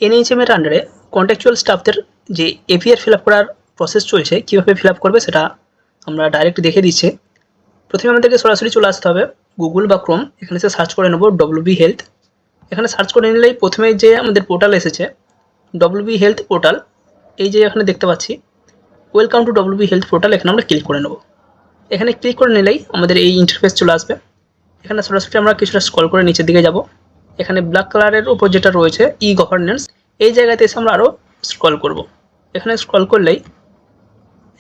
NHM এর আন্ডারে contractual স্টাফদের যে এপিআর ফিল আপ করার প্রসেস চলছে, কীভাবে ফিল আপ করবে সেটা আমরা ডাইরেক্ট দেখে দিচ্ছি। প্রথমে আমাদেরকে সরাসরি চলে আসতে হবে গুগল বা ক্রোম, এখানে এসে সার্চ করে নেব ডব্লিউবি হেলথ। এখানে সার্চ করে নিলেই প্রথমে যে আমাদের পোর্টাল এসেছে ডব্লিউবি হেলথ পোর্টাল, এই যে এখানে দেখতে পাচ্ছি welcome to WB health portal, এখানে আমরা ক্লিক করে নেব। এখানে ক্লিক করে নিলেই আমাদের এই ইন্টারফেস চলে আসবে। এখানে সরাসরি আমরা কিছুটা স্ক্রল করে নিচের দিকে যাব। এখানে ব্ল্যাক কালারের উপর যেটা রয়েছে ই গভর্নেন্স, এই জায়গাতে এসে আমরা আরও স্ক্রল করব। এখানে স্ক্রল করলেই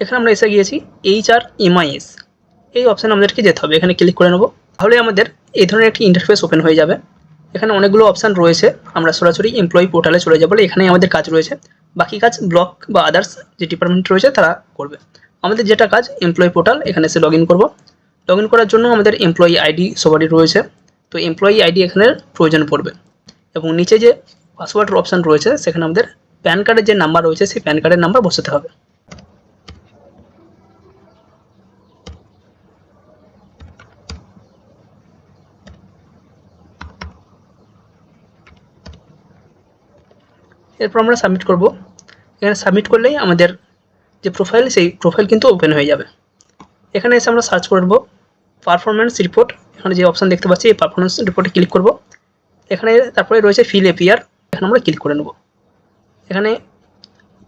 এখানে আমরা এসে গিয়েছি HRMIS, এই অপশানে আমাদেরকে যেতে হবে। এখানে ক্লিক করে নেব, তাহলে আমাদের এই ধরনের একটি ইন্টারফেস ওপেন হয়ে যাবে। এখানে অনেকগুলো অপশান রয়েছে, আমরা সরাসরি এমপ্লয়ি পোর্টালে চলে যাবো। এখানেই আমাদের কাজ রয়েছে, বাকি কাজ ব্লক বা আদার্স যে ডিপার্টমেন্ট রয়েছে তারা করবে। আমাদের যেটা কাজ এমপ্লয়ি পোর্টাল, এখানে এসে লগ ইন করবো। লগ ইন করার জন্য আমাদের এমপ্লয়ি আইডি সবারই রয়েছে, তো এমপ্লয়ি আইডি এখানে প্রয়োজন পড়বে। এবং নিচে যে পাসওয়ার্ডের অপশান রয়েছে সেখানে আমাদের প্যান কার্ডের যে নাম্বার রয়েছে সেই প্যান কার্ডের নাম্বার বসাতে হবে। এরপর আমরা সাবমিট করব। এখানে সাবমিট করলেই আমাদের যে প্রোফাইল সেই প্রোফাইল কিন্তু ওপেন হয়ে যাবে। এখানে এসে আমরা সার্চ করব পারফরমেন্স রিপোর্ট, এখানে যে অপশান দেখতে পাচ্ছি এই পারফরমেন্স রিপোর্টে ক্লিক করব। এখানে তারপরে রয়েছে ফিল এপিআর, এখানে আমরা ক্লিক করে নেব। এখানে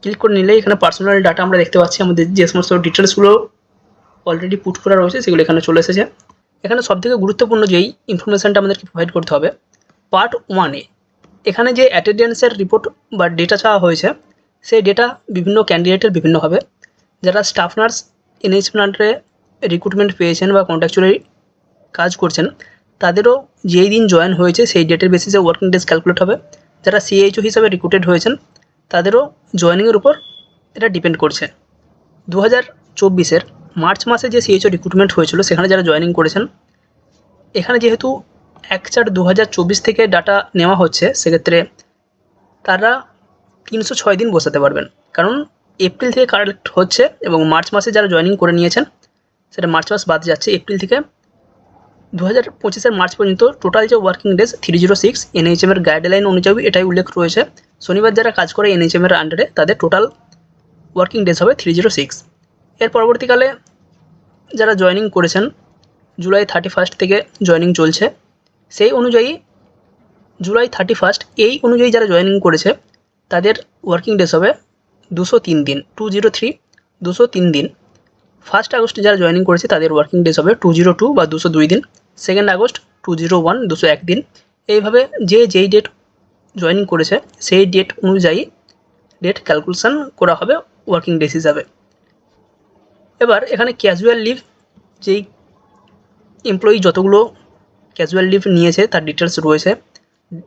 ক্লিক করে নিলেই এখানে পার্সোনাল ডাটা আমরা দেখতে পাচ্ছি, আমাদের যে সমস্ত ডিটেলসগুলো অলরেডি পুট করা রয়েছে সেগুলো এখানে চলে এসেছে। এখানে সবথেকে গুরুত্বপূর্ণ যেই ইনফরমেশানটা আমাদেরকে প্রোভাইড করতে হবে পার্ট 1-এ, এখানে যে অ্যাটেন্ডেন্সের রিপোর্ট বা ডেটা চাওয়া হয়েছে সেই ডেটা বিভিন্ন ক্যান্ডিডেটের বিভিন্ন হবে। যারা স্টাফ নার্স এনএইচএম আন্ডারে রিক্রুটমেন্ট পেয়েছেন বা কন্ট্রাকচুয়ালি কাজ করছেন তাদেরও যেই দিন জয়েন হয়েছে সেই ডেটের বেসিসে ওয়ার্কিং ডেজ ক্যালকুলেট হবে। যারা সিএইচও হিসাবে রিক্রুটেড হয়েছেন তাদেরও জয়েনিংয়ের উপর এটা ডিপেন্ড করছে। 2024-এর মার্চ মাসে যে সিএইচও রিক্রুটমেন্ট হয়েছিল সেখানে যারা জয়েনিং করেছেন, এখানে যেহেতু 1/4/2024 থেকে ডাটা নেওয়া হচ্ছে সেক্ষেত্রে তারা 306 দিন বসাতে পারবেন, কারণ এপ্রিল থেকে কালেক্ট হচ্ছে এবং মার্চ মাসে যারা জয়েনিং করে নিয়েছেন সেটা মার্চ মাস বাদ যাচ্ছে। এপ্রিল থেকে 2025-এর মার্চ পর্যন্ত টোটাল যে ওয়ার্কিং ডেজ 306 এনএইচএমের গাইডলাইন অনুযায়ী এটাই উল্লেখ রয়েছে। শনিবার যারা কাজ করে এনএইচএমের আন্ডারে তাদের টোটাল ওয়ার্কিং ডেজ হবে 306। এর পরবর্তীকালে যারা জয়েনিং করেছেন জুলাই 31 থেকে জয়েনিং চলছে, সেই অনুযায়ী জুলাই 31 এই অনুযায়ী যারা জয়েনিং করেছে তাদের ওয়ার্কিং ডেজ হবে 203 দিন, 203 দিন। 1 আগস্ট যারা জয়েনিং করেছে তাদের ওয়ার্কিং ডেজ হবে 202 বা 202 দিন। 2 আগস্ট 201, 201 দিন। এইভাবে যেই ডেট জয়েনিং করেছে সেই ডেট অনুযায়ী ডেট ক্যালকুলেশন করা হবে ওয়ার্কিং ডেজ হিসাবে। এবার এখানে ক্যাজুয়াল লিভ, যেই এমপ্লয়ি যতগুলো ক্যাজুয়াল লিভ নিয়েছে তার ডিটেলস রয়েছে।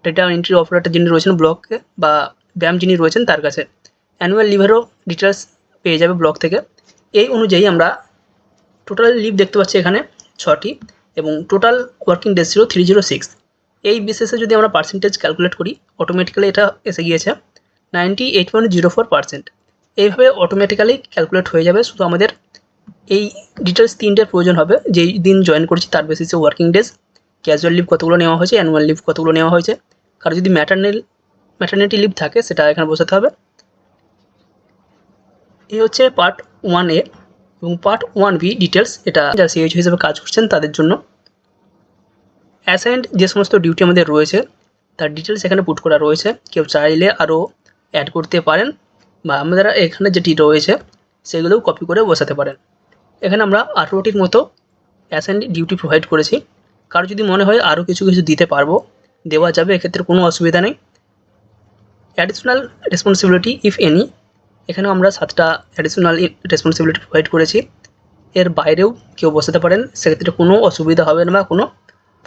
ডেটা এন্ট্রি অপারেটর যিনি রয়েছেন ব্লকে বা ব্যাম যিনি রয়েছেন তার কাছে অ্যানুয়াল লিভেরও ডিটেলস পেয়ে যাবে ব্লক থেকে। এই অনুযায়ী আমরা টোটাল লিভ দেখতে পাচ্ছি এখানে 6টি এবং টোটাল ওয়ার্কিং ডেজ ছিল 306। এই বিশেষে যদি আমরা পার্সেন্টেজ ক্যালকুলেট করি অটোমেটিক্যালি এটা এসে গিয়েছে 98.04%। এইভাবে অটোমেটিক্যালি ক্যালকুলেট হয়ে যাবে। শুধু আমাদের এই ডিটেলস 3টের প্রয়োজন হবে, যেই দিন জয়েন করেছি তার বেসিসে ওয়ার্কিং ডেজ, ক্যাজুয়াল লিভ কতগুলো নেওয়া হয়েছে, অ্যানুয়াল লিভ কতগুলো নেওয়া হয়েছে, কারো যদি ম্যাটারনিটি লিভ থাকে সেটা এখানে বসাতে হবে। এই হচ্ছে পার্ট 1-এ এবং পার্ট 1B ডিটেলস, এটা যারা সিএইচ হিসেবে কাজ করছেন তাদের জন্য। অ্যাসাইন্ড যে সমস্ত ডিউটি আমাদের রয়েছে তার ডিটেলস এখানে পুট করা রয়েছে, কেউ চাইলে আরও অ্যাড করতে পারেন বা আমরা এখানে যেটি রয়েছে সেগুলোও কপি করে বসাতে পারেন। এখানে আমরা 18টির মতো অ্যাসাইন্ড ডিউটি প্রোভাইড করেছি। কারো যদি মনে হয় আরও কিছু দিতে পারবো, দেওয়া যাবে, এক্ষেত্রে কোনো অসুবিধা নেই। অ্যাডিশনাল রেসপন্সিবিলিটি ইফ এনি, এখানেও আমরা 7টা অ্যাডিশনাল রেসপন্সিবিলিটি প্রোভাইড করেছি। এর বাইরেও কেউ বসাতে পারেন, সেক্ষেত্রে কোনো অসুবিধা হবে না বা কোনো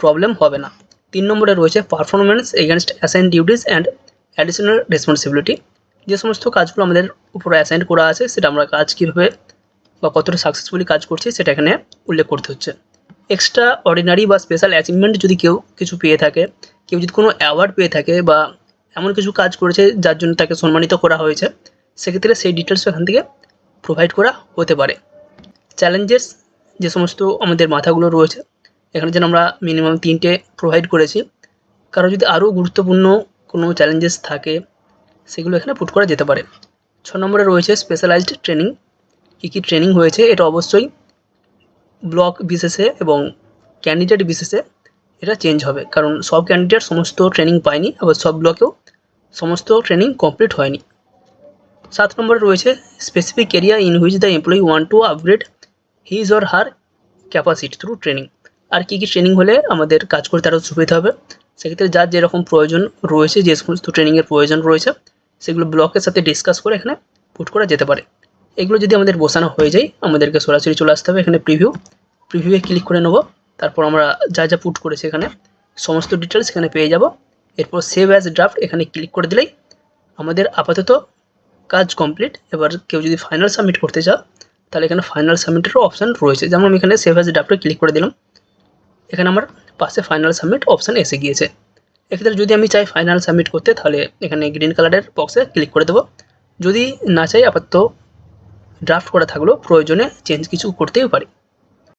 প্রবলেম হবে না। 3 নম্বরে রয়েছে performance against assign duties and additional responsibility, যে সমস্ত কাজগুলো আমাদের উপরে অ্যাসাইন করা আছে সেটা আমরা কাজ কীভাবে বা কতটা সাকসেসফুলি কাজ করছি সেটা এখানে উল্লেখ করতে হচ্ছে। এক্সট্রা অর্ডিনারি বা স্পেশাল অ্যাচিভমেন্ট যদি কেউ কিছু পেয়ে থাকে, কেউ যদি কোনো অ্যাওয়ার্ড পেয়ে থাকে বা এমন কিছু কাজ করেছে যার জন্য তাকে সম্মানিত করা হয়েছে, সেক্ষেত্রে সেই ডিটেলসও এখান থেকে প্রোভাইড করা হতে পারে। চ্যালেঞ্জেস যে সমস্ত আমাদের মাথাগুলো রয়েছে এখানে যেন আমরা মিনিমাম 3টে প্রোভাইড করেছি। কারো যদি আরও গুরুত্বপূর্ণ কোনো চ্যালেঞ্জেস থাকে সেগুলো এখানে পুট করা যেতে পারে। 6 নম্বরে রয়েছে স্পেশালাইজড ট্রেনিং। কী ট্রেনিং হয়েছে এটা অবশ্যই ব্লক বিশেষে এবং ক্যান্ডিডেট বিশেষে এটা চেঞ্জ হবে, কারণ সব ক্যান্ডিডেট সমস্ত ট্রেনিং পায়নি, আবার সব ব্লকেও সমস্ত ট্রেনিং কমপ্লিট হয়নি। 7 নম্বরে রয়েছে specific area in which the employee want to upgrade his or her capacity through training. আর কী ট্রেনিং হলে আমাদের কাজ করতে আরও সুবিধা হবে, সেক্ষেত্রে যার যেরকম প্রয়োজন রয়েছে, যে সমস্ত ট্রেনিংয়ের প্রয়োজন রয়েছে সেগুলো ব্লকের সাথে ডিসকাস করে এখানে পুট করা যেতে পারে। এগুলো যদি আমাদের বসানো হয়ে যায়, আমাদেরকে সরাসরি চলে আসতে হবে এখানে প্রিভিউয়ে ক্লিক করে নেব। তারপর আমরা যা যা পুট করেছি এখানে সমস্ত ডিটেলস এখানে পেয়ে যাব। এরপর সেভ অ্যাজ ড্রাফট এখানে ক্লিক করে দিলেই আমাদের আপাতত কাজ কমপ্লিট। এবার কেউ যদি ফাইনাল সাবমিট করতে চাও তাহলে এখানে ফাইনাল সাবমিটেরও অপশান রয়েছে, যেমন আমি এখানে সেভ অ্যাজ ড্রাফটে ক্লিক করে দিলাম, এখানে আমার পাশে ফাইনাল সাবমিট অপশান এসে গিয়েছে। এক্ষেত্রে যদি আমি চাই ফাইনাল সাবমিট করতে তাহলে এখানে গ্রিন কালারের বক্সে ক্লিক করে দেবো। যদি না চাই আপাতত ড্রাফট করা থাকলেও প্রয়োজনে চেঞ্জ কিছু করতেই পারি।